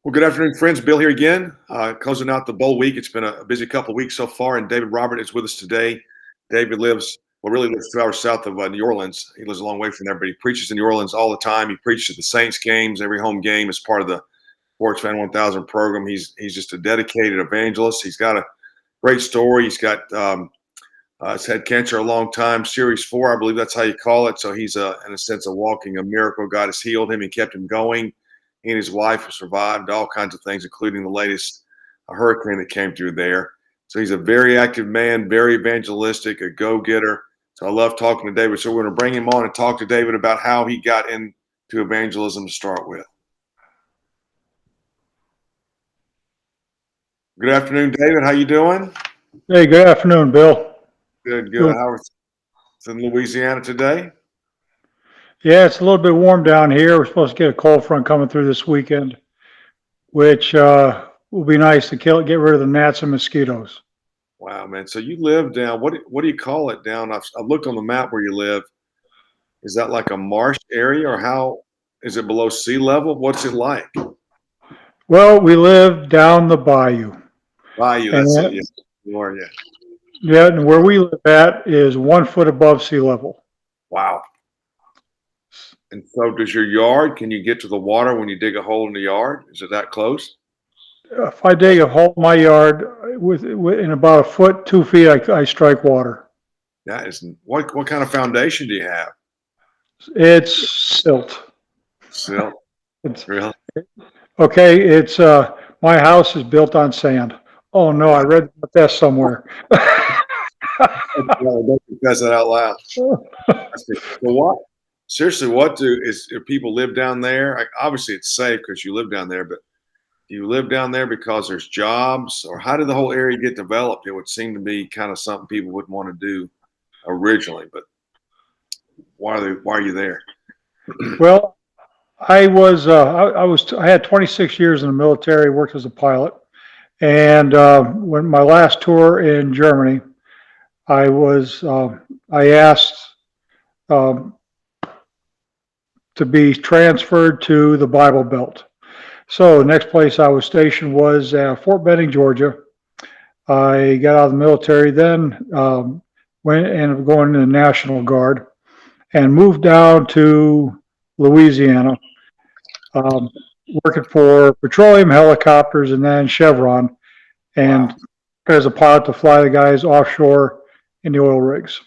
Well, good afternoon, friends. Bill here again, closing out the bowl week. It's been a busy couple of weeks so far, and David Robert is with us today. David really lives 2 hours south of New Orleans. He lives a long way from there, but he preaches in New Orleans all the time. He preaches at the Saints games, every home game as part of the Sports Fan 1000 program. He's just a dedicated evangelist. He's got a great story. He's had cancer a long time, Series 4, I believe that's how you call it. So he's, in a sense, a walking a miracle. God has healed him and kept him going. He and his wife have survived all kinds of things, including the latest hurricane that came through there. So he's a very active man, very evangelistic, a go-getter. So I love talking to David. So we're going to bring him on and talk to David about how he got into evangelism to start with. Good afternoon, David. How you doing? Hey, good afternoon, Bill. Good. How is it in Louisiana today? Yeah, it's a little bit warm down here. We're supposed to get a cold front coming through this weekend, which will be nice to get rid of the gnats and mosquitoes. Wow, man. So you live down, what do you call it down? I've looked on the map where you live. Is that like a marsh area, or how is it below sea level? What's it like? Well, we live down the bayou. Bayou, that's it. Yeah. You are, yeah. Yeah, and where we live at is 1 foot above sea level. Wow. And so does your yard, can you get to the water when you dig a hole in the yard? Is it that close? If I dig a hole in my yard in about 1 foot, 2 feet, I strike water. That is, what kind of foundation do you have? It's silt. Silt? It's really? Okay, it's my house is built on sand. Oh no, I read about that somewhere. Don't confess that out loud. Well, if people live down there? Obviously, it's safe because you live down there, but do you live down there because there's jobs, or how did the whole area get developed? It would seem to be kind of something people wouldn't want to do originally, but why are you there? Well, I had 26 years in the military, worked as a pilot, and when my last tour in Germany, I asked to be transferred to the Bible Belt. So the next place I was stationed was Fort Benning, Georgia. I got out of the military, then went and going to the National Guard, and moved down to Louisiana, working for petroleum helicopters and then Chevron, and Wow. as a pilot to fly the guys offshore in the oil rigs.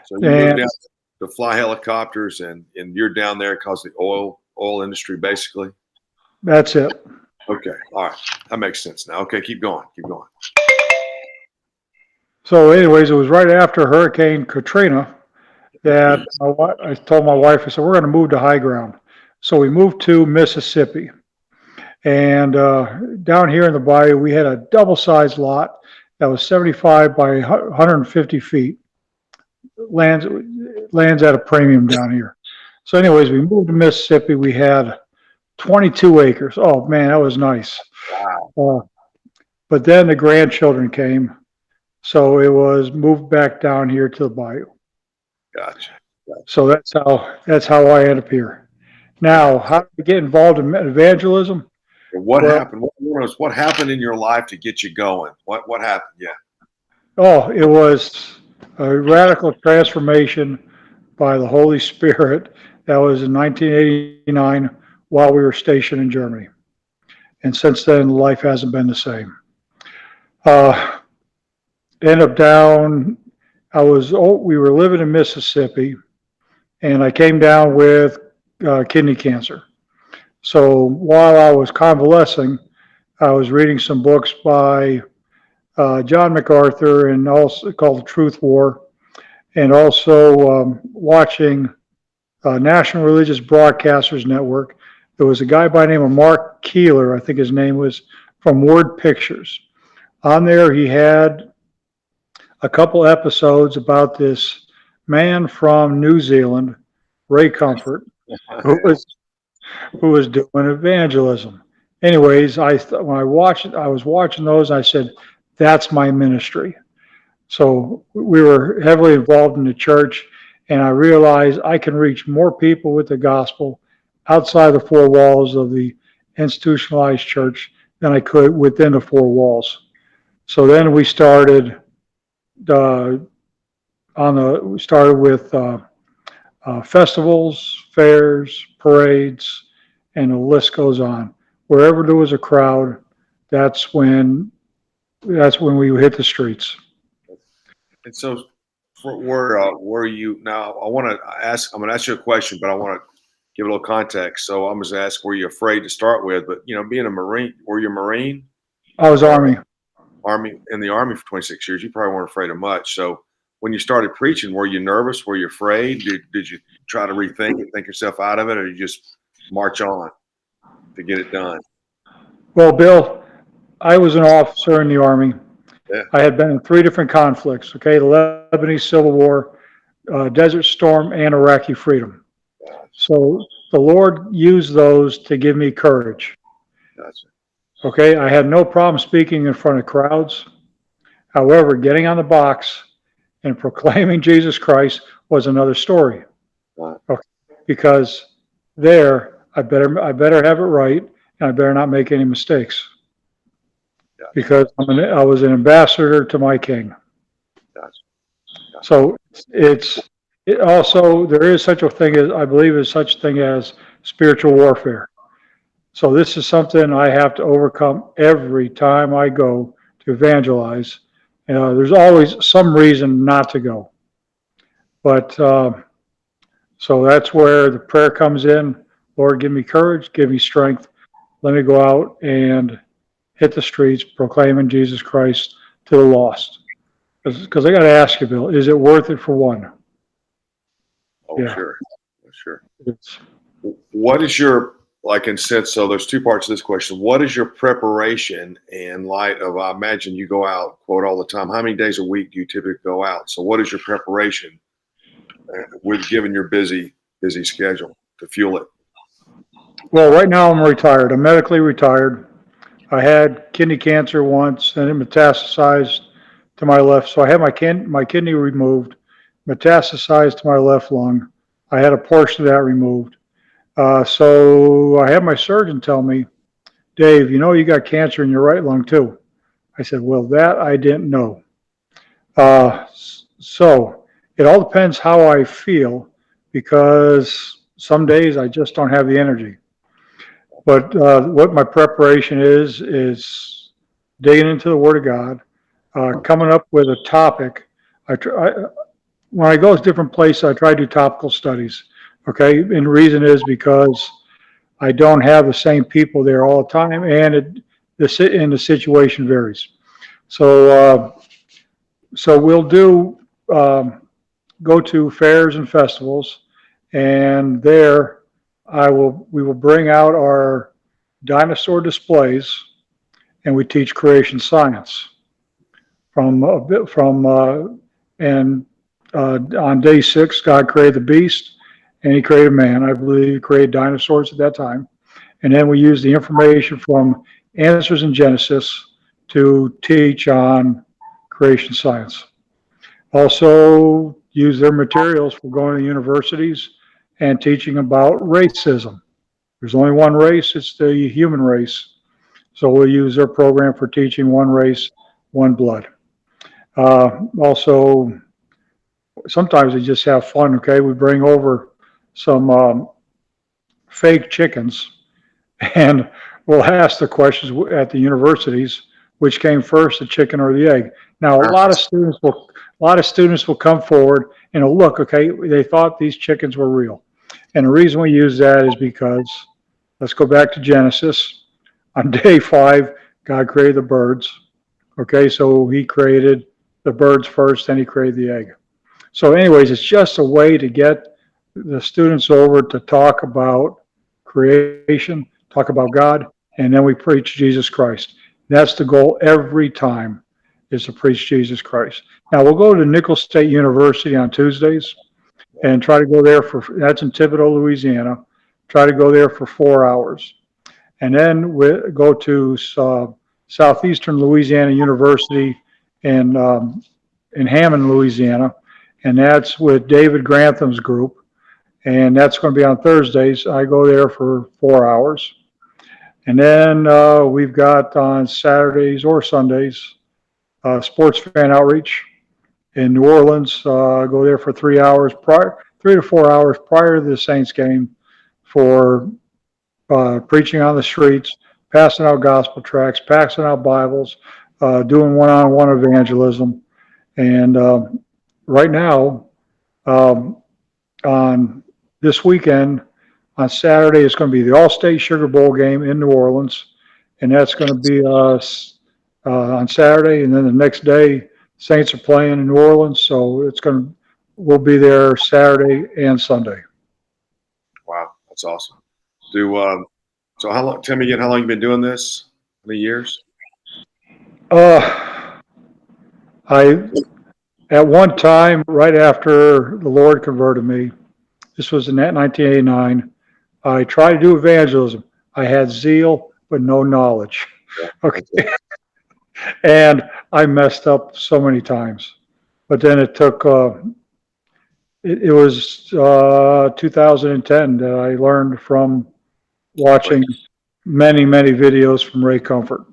So you moved down to fly helicopters, and you're down there because of the oil industry, basically? That's it. Okay. All right. That makes sense now. Okay. Keep going. So anyways, it was right after Hurricane Katrina that I told my wife, I said, we're going to move to high ground. So we moved to Mississippi. And down here in the bayou, we had a double-sized lot that was 75 by 150 feet. Lands at a premium down here. So anyways, we moved to Mississippi. We had 22 acres. Oh, man, that was nice. Wow. But then the grandchildren came. So it was moved back down here to the bayou. Gotcha. So that's how I ended up here. Now, how did we get involved in evangelism? What happened? What happened in your life to get you going? What happened? Yeah. Oh, it was a radical transformation by the Holy Spirit. That was in 1989 while we were stationed in Germany. And since then, life hasn't been the same. Ended up down, we were living in Mississippi, and I came down with kidney cancer. So while I was convalescing, I was reading some books by John MacArthur, and also called The Truth War, and also watching National Religious Broadcasters Network. There was a guy by the name of Mark Keeler, I think his name was, from Word Pictures. On there, he had a couple episodes about this man from New Zealand, Ray Comfort, who was doing evangelism. Anyways, when I was watching those, I said, that's my ministry. So we were heavily involved in the church, and I realized I can reach more people with the gospel outside the four walls of the institutionalized church than I could within the four walls. So then we started with festivals, fairs, parades, and the list goes on. Wherever there was a crowd, that's when we would hit the streets. And so, were you now? I'm going to ask you a question, but I want to give a little context. So I'm going to ask: were you afraid to start with? But being a Marine, were you a Marine? I was Army. In the Army for 26 years. You probably weren't afraid of much. So when you started preaching, were you nervous? Were you afraid? Did you try to rethink it, think yourself out of it, or you just march on to get it done? Well, Bill, I was an officer in the Army. Yeah. I had been in 3 different conflicts, the Lebanese Civil War, Desert Storm, and Iraqi freedom. So the Lord used those to give me courage. Gotcha. Okay, I had no problem speaking in front of crowds. However, getting on the box and proclaiming Jesus Christ was another story. Right. Okay, because there, I better have it right, and I better not make any mistakes. Yeah. Because I was an ambassador to my King. Gotcha. So it also, there is such a thing as, I believe, is such a thing as spiritual warfare. So this is something I have to overcome every time I go to evangelize. There's always some reason not to go. But so that's where the prayer comes in. Lord, give me courage, give me strength. Let me go out and hit the streets proclaiming Jesus Christ to the lost. Because I got to ask you, Bill, is it worth it for one? Oh, Yeah. Sure. What is your, so there's 2 parts to this question. What is your preparation in light of, I imagine you go out, quote, all the time. How many days a week do you typically go out? So what is your preparation with given your busy schedule to fuel it? Well, right now I'm retired. I'm medically retired. I had kidney cancer once, and it metastasized to my left. So I had my kidney removed, metastasized to my left lung. I had a portion of that removed. So I had my surgeon tell me, Dave, you got cancer in your right lung too. I said, well, that I didn't know. So it all depends how I feel, because some days I just don't have the energy. But what my preparation is digging into the Word of God, coming up with a topic. When I go to different places, I try to do topical studies. Okay, and the reason is because I don't have the same people there all the time, and the situation varies. So we'll go to fairs and festivals, and there we will bring out our dinosaur displays, and we teach creation science on day 6, God created the beast and he created man. I believe he created dinosaurs at that time. And then we use the information from Answers in Genesis to teach on creation science. Also use their materials for going to universities and teaching about racism. There's only one race, it's the human race. So we'll use their program for teaching one race, one blood. Also, sometimes we just have fun, okay? We bring over some fake chickens, and we'll ask the questions at the universities, which came first, the chicken or the egg. Now, a lot of students will come forward and will look, okay, they thought these chickens were real. And the reason we use that is because, let's go back to Genesis. On day 5, God created the birds. Okay, so he created the birds first, then he created the egg. So anyways, it's just a way to get the students over to talk about creation, talk about God, and then we preach Jesus Christ. That's the goal every time, is to preach Jesus Christ. Now we'll go to Nicholls State University on Tuesdays and try to go there that's in Thibodaux, Louisiana, try to go there for 4 hours. And then we go to Southeastern Louisiana University in Hammond, Louisiana, and that's with David Grantham's group, and that's going to be on Thursdays. I go there for 4 hours. And then we've got on Saturdays or Sundays sports fan outreach in New Orleans. Go there for 3 hours prior, 3 to 4 hours prior to the Saints game for preaching on the streets, passing out gospel tracts, passing out Bibles, doing one-on-one evangelism. And right now, on this weekend, on Saturday, it's going to be the Allstate Sugar Bowl game in New Orleans, and that's going to be on Saturday. And then the next day, Saints are playing in New Orleans, so we'll be there Saturday and Sunday. Wow, that's awesome. So how long? Tell me again, how long you been doing this? How many years? At one time, right after the Lord converted me, this was in 1989, I tried to do evangelism. I had zeal, but no knowledge. Okay. And I messed up so many times. But then it took, it was 2010 that I learned from watching many, many videos from Ray Comfort.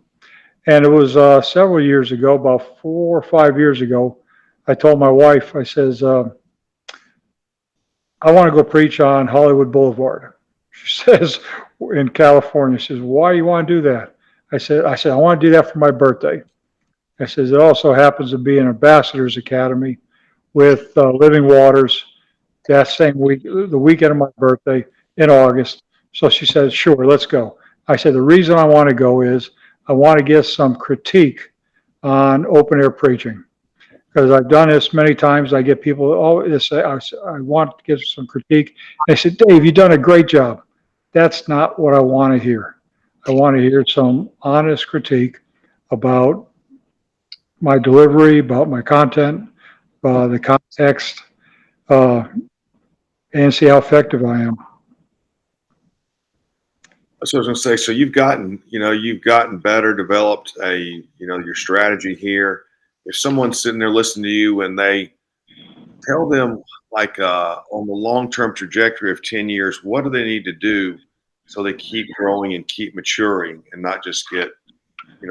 And it was several years ago, about 4 or 5 years ago, I told my wife, I says, I want to go preach on Hollywood Boulevard. She says, in California, she says, why do you want to do that? I said, I want to do that for my birthday. I says, it also happens to be an ambassador's academy with Living Waters that same week, the weekend of my birthday in August. So she said, sure, let's go. I said, the reason I want to go is I want to get some critique on open air preaching. Because I've done this many times. I get people, I want to give some critique. They said, Dave, you've done a great job. That's not what I want to hear. I want to hear some honest critique about my delivery, about my content, the context, and see how effective I am. That's what I was going to say. So you've gotten better, developed your strategy here. If someone's sitting there listening to you and they tell them on the long-term trajectory of 10 years, what do they need to do so they keep growing and keep maturing and not just get,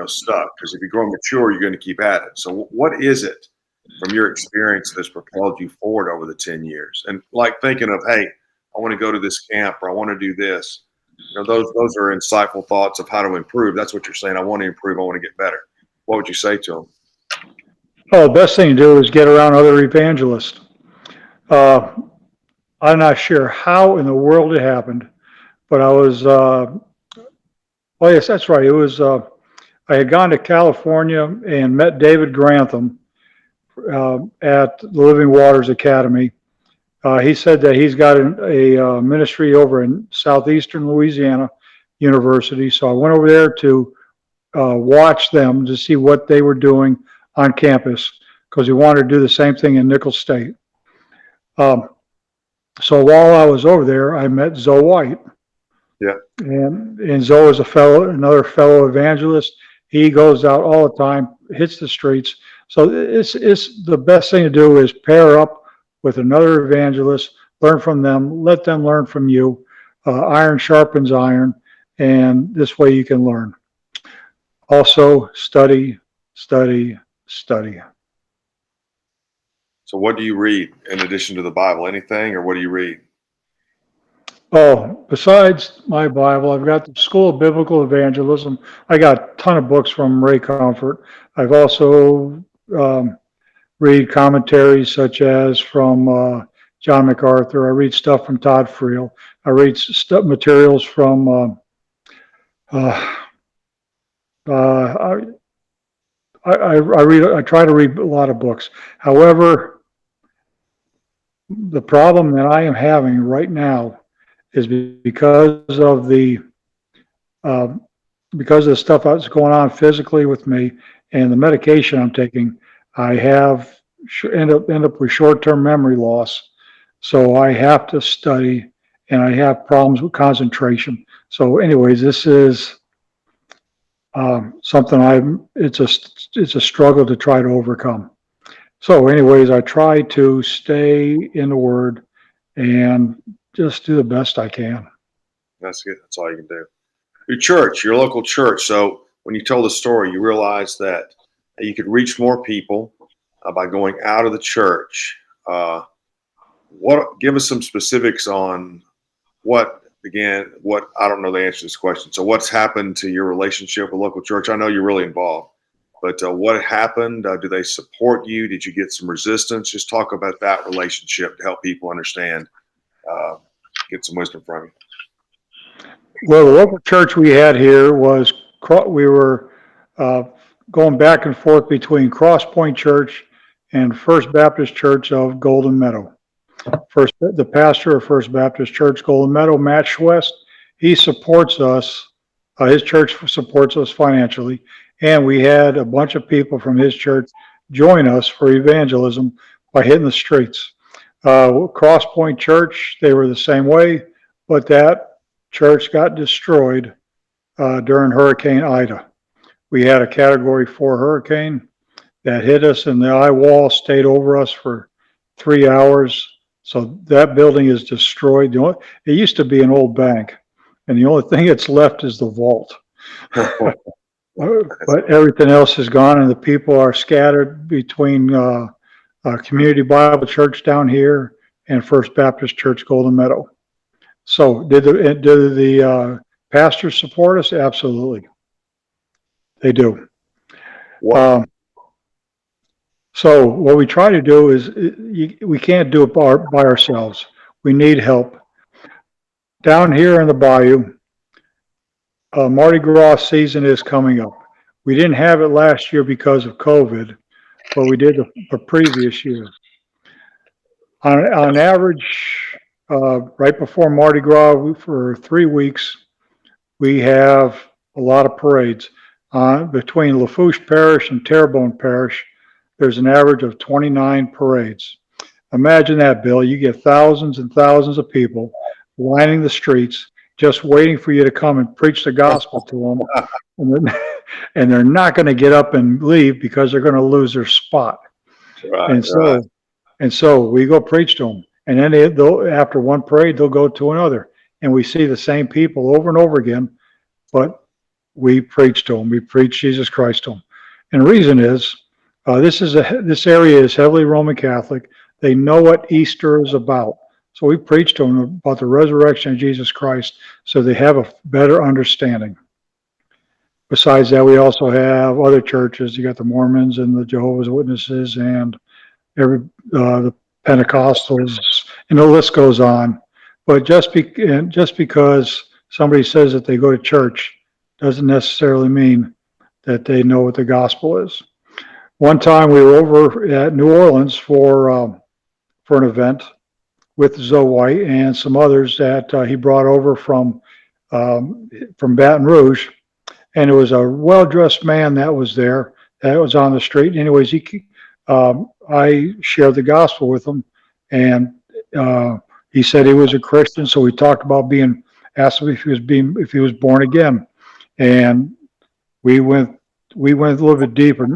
stuck? Because if you grow and mature, you're going to keep at it. So what is it from your experience that's propelled you forward over the 10 years? And thinking of, hey, I want to go to this camp or I want to do this. Those are insightful thoughts of how to improve. That's what you're saying. I want to improve. I want to get better. What would you say to them? Oh, the best thing to do is get around other evangelists. I'm not sure how in the world it happened, but I was, yes, that's right. It was, I had gone to California and met David Grantham at the Living Waters Academy. He said that he's got a ministry over in southeastern Louisiana University. So I went over there to watch them to see what they were doing on campus because he wanted to do the same thing in Nicholls State. So while I was over there, I met Zoe White. Yeah. And Zoe is another fellow evangelist. He goes out all the time, hits the streets. So it's the best thing to do is pair up with another evangelist, learn from them, let them learn from you. Iron sharpens iron, and this way you can learn. Also, study. So what do you read in addition to the Bible? Anything, or what do you read? Oh, besides my Bible, I've got the School of Biblical Evangelism. I got a ton of books from Ray Comfort. I've also read commentaries such as from John MacArthur. I read stuff from Todd Friel. I read materials from I try to read a lot of books. However, the problem that I am having right now is because of the stuff that's going on physically with me and the medication I'm taking. I have end up with short-term memory loss, so I have to study, and I have problems with concentration. So, anyways, this is something it's a struggle to try to overcome. So anyways, I try to stay in the Word and just do the best I can. That's good. That's all you can do. Your church, your local church. So when you told the story, you realized that you could reach more people by going out of the church. What? Give us some specifics on what began. What I don't know the answer to this question. So what's happened to your relationship with local church? I know you're really involved, but what happened? Do they support you? Did you get some resistance? Just talk about that relationship to help people understand. Get some wisdom from you. Well, the local church we had here was, we were going back and forth between Cross Point Church and First Baptist Church of Golden Meadow. The pastor of First Baptist Church Golden Meadow, Matt Schwest, he supports us. His church supports us financially, and we had a bunch of people from his church join us for evangelism by hitting the streets. Cross Point Church, they were the same way, but that church got destroyed during Hurricane Ida. We had a Category 4 hurricane that hit us, and the eye wall stayed over us for 3 hours. So that building is destroyed. It used to be an old bank, and the only thing that's left is the vault. But everything else is gone, and the people are scattered between Community Bible Church down here and First Baptist Church Golden Meadow. So did the pastors support us? Absolutely, they do. Wow. So what we try to do is, we can't do it by ourselves. We need help. Down here in the bayou, Mardi Gras season is coming up. We didn't have it last year because of COVID, but we did the previous year. On average, right before Mardi Gras, for 3 weeks, we have a lot of parades. Between Lafourche Parish and Terrebonne Parish, there's an average of 29 parades. Imagine that, Bill. You get thousands and thousands of people lining the streets, just waiting for you to come and preach the gospel to them. And they're not going to get up and leave because they're going to lose their spot. And so we go preach to them. And then after one parade, they'll go to another. And we see the same people over and over again, but we preach to them. We preach Jesus Christ to them. And the reason is, this area is heavily Roman Catholic. They know what Easter is about. So we preach to them about the resurrection of Jesus Christ so they have a better understanding. Besides that, we also have other churches. You got the Mormons and the Jehovah's Witnesses and the Pentecostals, and the list goes on. But just because somebody says that they go to church doesn't necessarily mean that they know what the gospel is. One time we were over at New Orleans for an event with Zoe and some others that he brought over from Baton Rouge, and it was a well-dressed man that was there, that was on the street. Anyways, I shared the gospel with him, and he said he was a Christian, so we talked about asked him if he was born again, and we went a little bit deeper.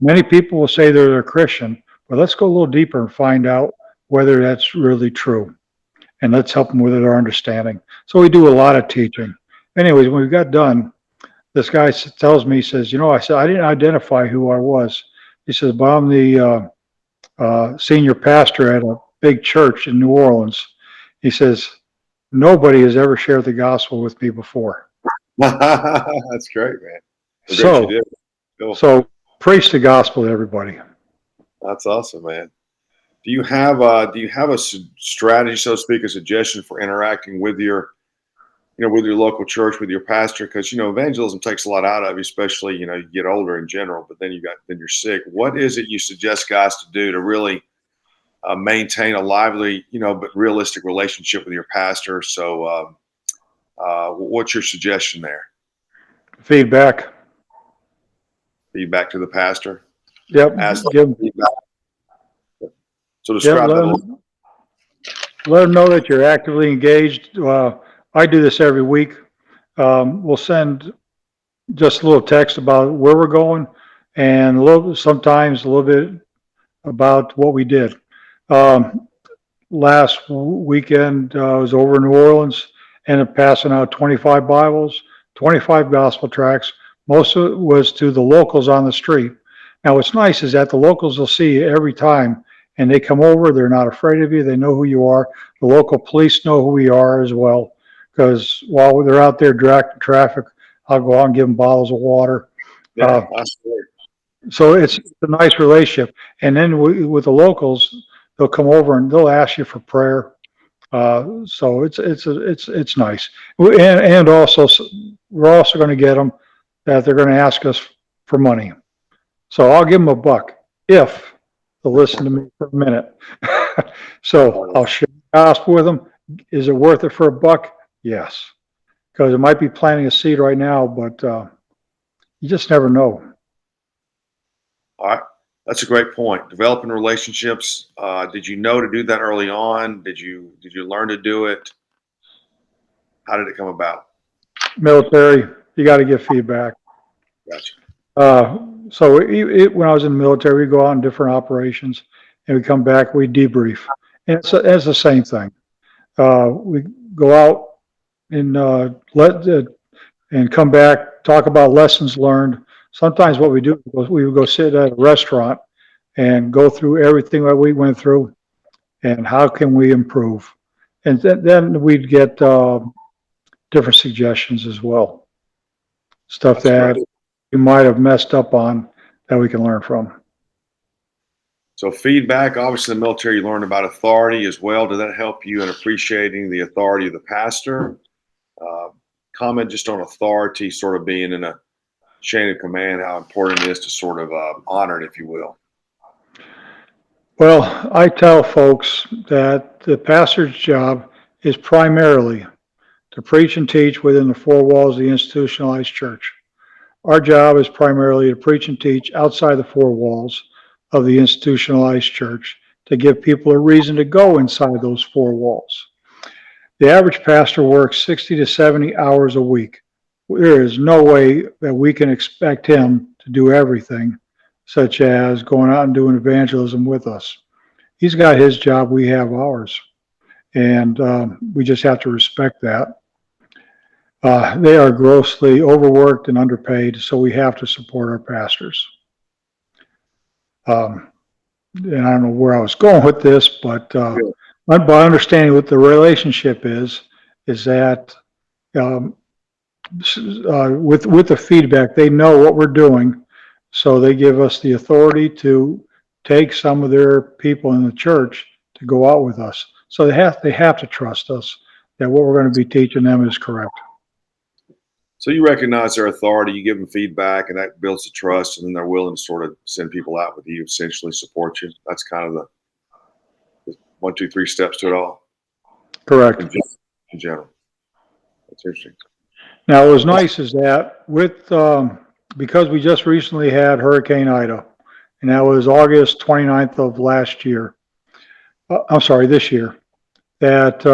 Many people will say they're a Christian, but let's go a little deeper and find out whether that's really true. And let's help them with their understanding. So we do a lot of teaching. Anyways, when we got done, this guy tells me, he says, I said, I didn't identify who I was. He says, but I'm the senior pastor at a big church in New Orleans. He says, nobody has ever shared the gospel with me before. That's great, man. So preach the gospel to everybody. That's awesome, man. Do you have a strategy, so to speak, a suggestion for interacting with your local church, with your pastor? Because evangelism takes a lot out of you, especially you get older in general. But then you're sick. What is it you suggest guys to do to really maintain a lively, but realistic relationship with your pastor? So, what's your suggestion there? Feedback to the pastor. Yep. Give feedback. So describe that. Let them know that you're actively engaged. I do this every week. We'll send just a little text about where we're going and sometimes a little bit about what we did. Last weekend, I was over in New Orleans and passing out 25 Bibles, 25 gospel tracts. Most of it was to the locals on the street. Now, what's nice is that the locals will see you every time, and they come over. They're not afraid of you. They know who you are. The local police know who we are as well, because while they're out there directing traffic, I'll go out and give them bottles of water. Yeah, So it's a nice relationship. And then with the locals, they'll come over and they'll ask you for prayer. So it's nice. And also, we're also going to get them that they're going to ask us for money. So I'll give them $1 if they'll listen to me for a minute. So I'll share the gospel with them. Is it worth it for $1? Yes, because it might be planting a seed right now, but you just never know. all right. That's a great point. Developing relationships. Did you know to do that early on? Did you learn to do it? How did it come about? Military, you got to give feedback. Gotcha. So when I was in the military, we go out on different operations, and we come back, we debrief. And it's the same thing. We go out and and come back, talk about lessons learned. Sometimes what we do, we would go sit at a restaurant and go through everything that we went through and how can we improve. And then we'd get different suggestions as well. Stuff that you might have messed up on that we can learn from. So feedback, obviously in the military, you learn about authority as well. Did that help you in appreciating the authority of the pastor? Comment just on authority sort of being in a chain of command, how important it is to sort of honor it, if you will. Well, I tell folks that the pastor's job is primarily to preach and teach within the 4 walls of the institutionalized church. Our job is primarily to preach and teach outside the 4 walls of the institutionalized church to give people a reason to go inside those 4 walls. The average pastor works 60 to 70 hours a week. There is no way that we can expect him to do everything, such as going out and doing evangelism with us. He's got his job, we have ours. And we just have to respect that. They are grossly overworked and underpaid, so we have to support our pastors. And I don't know where I was going with this, but by understanding what the relationship is that with the feedback, they know what we're doing, so they give us the authority to take some of their people in the church to go out with us. So they have to trust us that what we're going to be teaching them is correct. So you recognize their authority, you give them feedback, and that builds the trust, and then they're willing to sort of send people out with you, essentially support you. That's kind of the 1, 2, 3 steps to it all. Correct. In general. That's interesting. Now, what was nice is that because we just recently had Hurricane Ida, and that was August 29th of last year. This year, that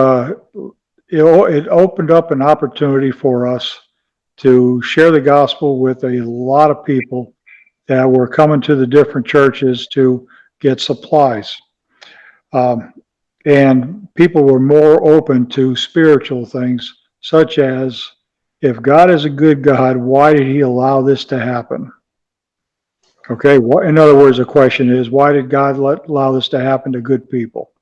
it opened up an opportunity for us to share the gospel with a lot of people that were coming to the different churches to get supplies. And people were more open to spiritual things, such as, if God is a good God, why did he allow this to happen? Okay, in other words, the question is, why did God allow this to happen to good people?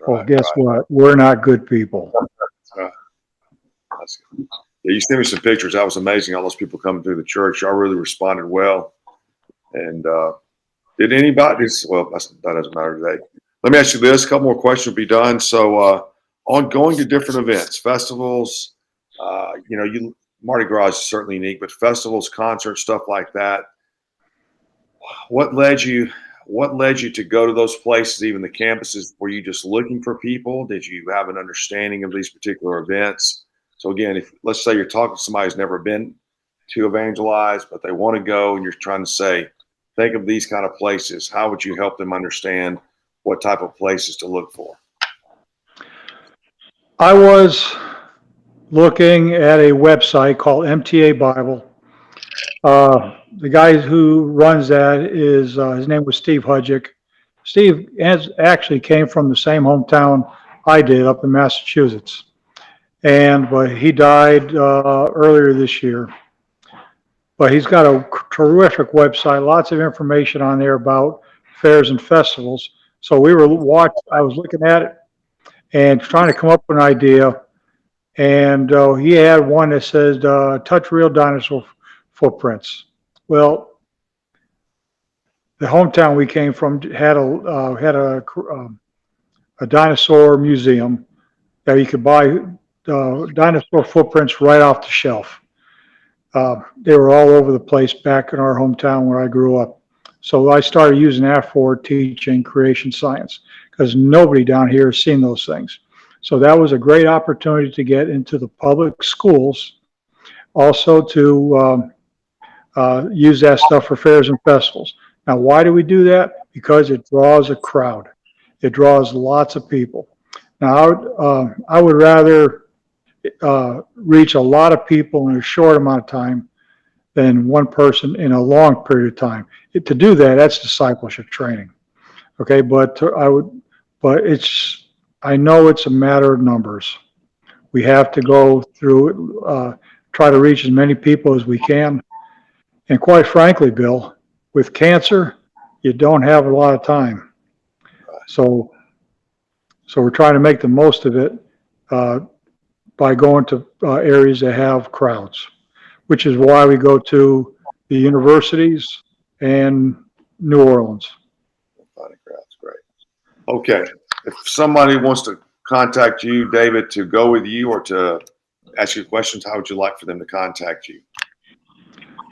Well, guess what? We're not good people. That's good. Yeah, you sent me some pictures. That was amazing. All those people coming through the church. Y'all really responded well. And did anybody? Well, that doesn't matter today. Let me ask you this. A couple more questions will be done. So on going to different events, festivals, Mardi Gras is certainly unique, but festivals, concerts, stuff like that. What led you to go to those places, even the campuses? Were you just looking for people? Did you have an understanding of these particular events? So again, if let's say you're talking to somebody who's never been to evangelize, but they want to go, and you're trying to say, think of these kind of places, how would you help them understand what type of places to look for? I was looking at a website called MTA Bible. The guy who runs that is, his name was Steve Hudgick. Steve actually came from the same hometown I did, up in Massachusetts. but he died earlier this year. But he's got a terrific website, lots of information on there about fairs and festivals. So I was looking at it and trying to come up with an idea. And he had one that says, touch real dinosaur footprints. Well, the hometown we came from had a dinosaur museum that you could buy dinosaur footprints right off the shelf. They were all over the place back in our hometown where I grew up. So I started using that for teaching creation science because nobody down here has seen those things. So that was a great opportunity to get into the public schools, also to use that stuff for fairs and festivals. Now, why do we do that? Because it draws a crowd. It draws lots of people. Now, I would rather reach a lot of people in a short amount of time than one person in a long period of time. To do that, that's discipleship training. Okay, I know it's a matter of numbers. We have to go through it, try to reach as many people as we can. And quite frankly, Bill, with cancer, you don't have a lot of time. So we're trying to make the most of it by going to areas that have crowds, which is why we go to the universities and New Orleans. That's great. Okay. If somebody wants to contact you, David, to go with you or to ask you questions, how would you like for them to contact you?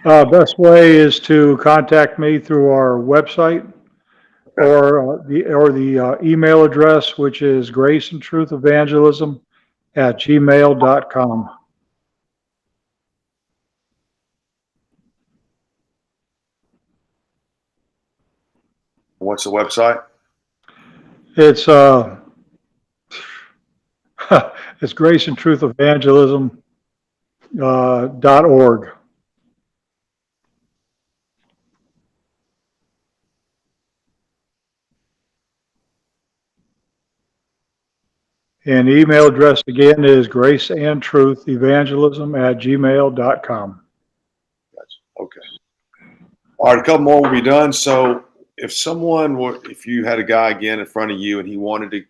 Best way is to contact me through our website or the email address, which is graceandtruthevangelism@gmail.com. What's the website? It's it's graceandtruthevangelism.org. And the email address again is graceandtruthevangelism@gmail.com. Okay. All right, a couple more will be done. So if if you had a guy again in front of you and he wanted to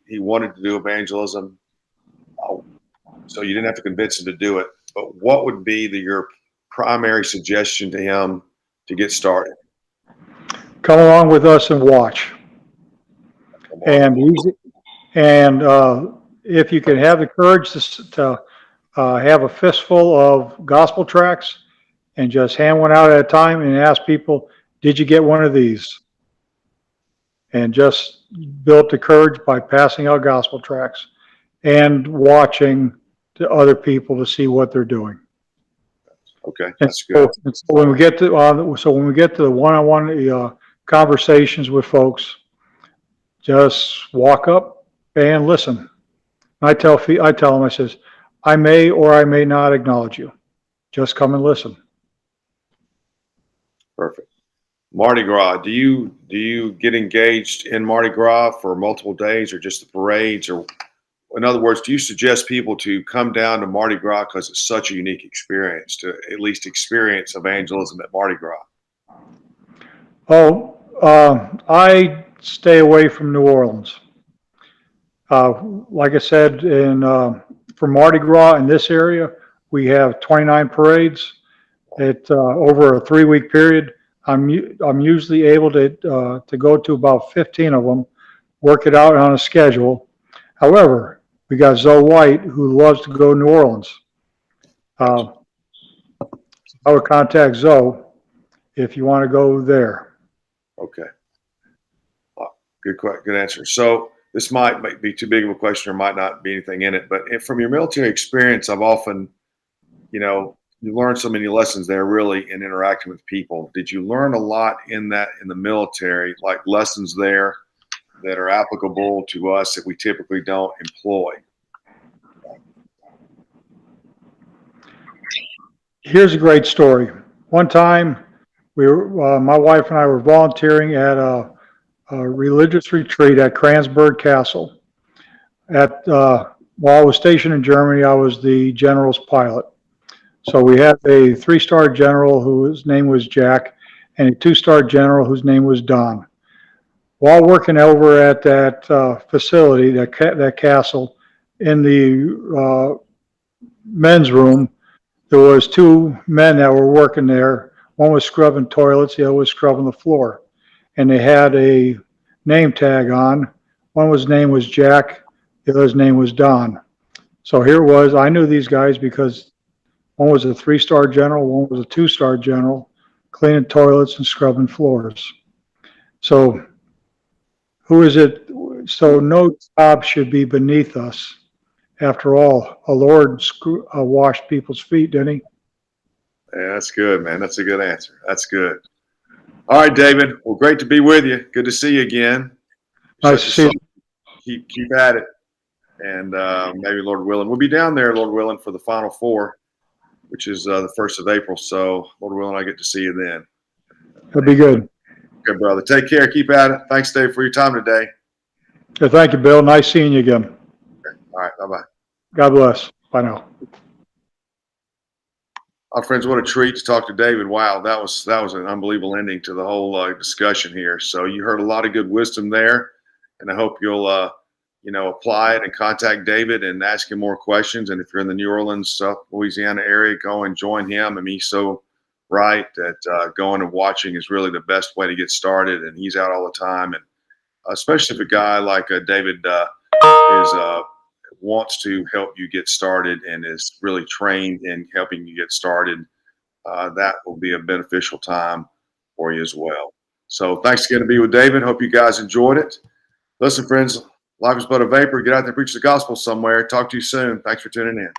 do evangelism, so you didn't have to convince him to do it, but what would be your primary suggestion to him to get started? Come along with us and watch. And if you can have the courage to have a fistful of gospel tracts and just hand one out at a time and ask people, did you get one of these? And just build the courage by passing out gospel tracts and watching the other people to see what they're doing. Okay, that's good. So when we get to the one-on-one conversations with folks, just walk up and listen. I tell them, I says, I may or I may not acknowledge you. Just come and listen. Perfect. Mardi Gras. Do you get engaged in Mardi Gras for multiple days or just the parades? Or in other words, do you suggest people to come down to Mardi Gras because it's such a unique experience to at least experience evangelism at Mardi Gras? I stay away from New Orleans. Like I said, for Mardi Gras in this area, we have 29 parades. Over a 3-week period. I'm usually able to go to about 15 of them, work it out on a schedule. However, we got Zoe White who loves to go to New Orleans. I would contact Zoe if you want to go there. Okay. Good answer. So this might be too big of a question or might not be anything in it, but from your military experience, I've often, you learn so many lessons there really in interacting with people. Did you learn a lot in the military, like lessons there that are applicable to us that we typically don't employ? Here's a great story. One time my wife and I were volunteering at a religious retreat at Kransberg Castle. while I was stationed in Germany, I was the general's pilot. So we had a 3-star general whose name was Jack and a 2-star general whose name was Don. While working over at that facility, that castle, in the men's room, there was 2 men that were working there. One was scrubbing toilets, the other was scrubbing the floor. And they had a name tag on. One's name was Jack, the other's name was Don. So here it was, I knew these guys because one was a 3-star general, one was a 2-star general, cleaning toilets and scrubbing floors. So who is it? So no job should be beneath us. After all, a Lord washed people's feet, didn't he? Yeah, that's good, man. That's a good answer. That's good. All right, David. Well, great to be with you. Good to see you again. Nice to see you. Keep at it. And maybe, Lord willing, we'll be down there, Lord willing, for the Final Four, which is the 1st of April. So, Lord willing, I get to see you then. That'd be good. Okay, brother. Take care. Keep at it. Thanks, Dave, for your time today. Yeah, thank you, Bill. Nice seeing you again. Okay. All right. Bye-bye. God bless. Bye now. Our friends, what a treat to talk to David. Wow, that was an unbelievable ending to the whole discussion here. So you heard a lot of good wisdom there, and I hope you'll apply it and contact David and ask him more questions. And if you're in the New Orleans, South Louisiana area, go and join him. I mean, he's so right that going and watching is really the best way to get started. And he's out all the time, and especially if a guy like David wants to help you get started and is really trained in helping you get started, that will be a beneficial time for you as well. So thanks again to be with David. Hope you guys enjoyed it. Listen, friends, life is but a vapor. Get out there and preach the gospel somewhere. Talk to you soon. Thanks for tuning in.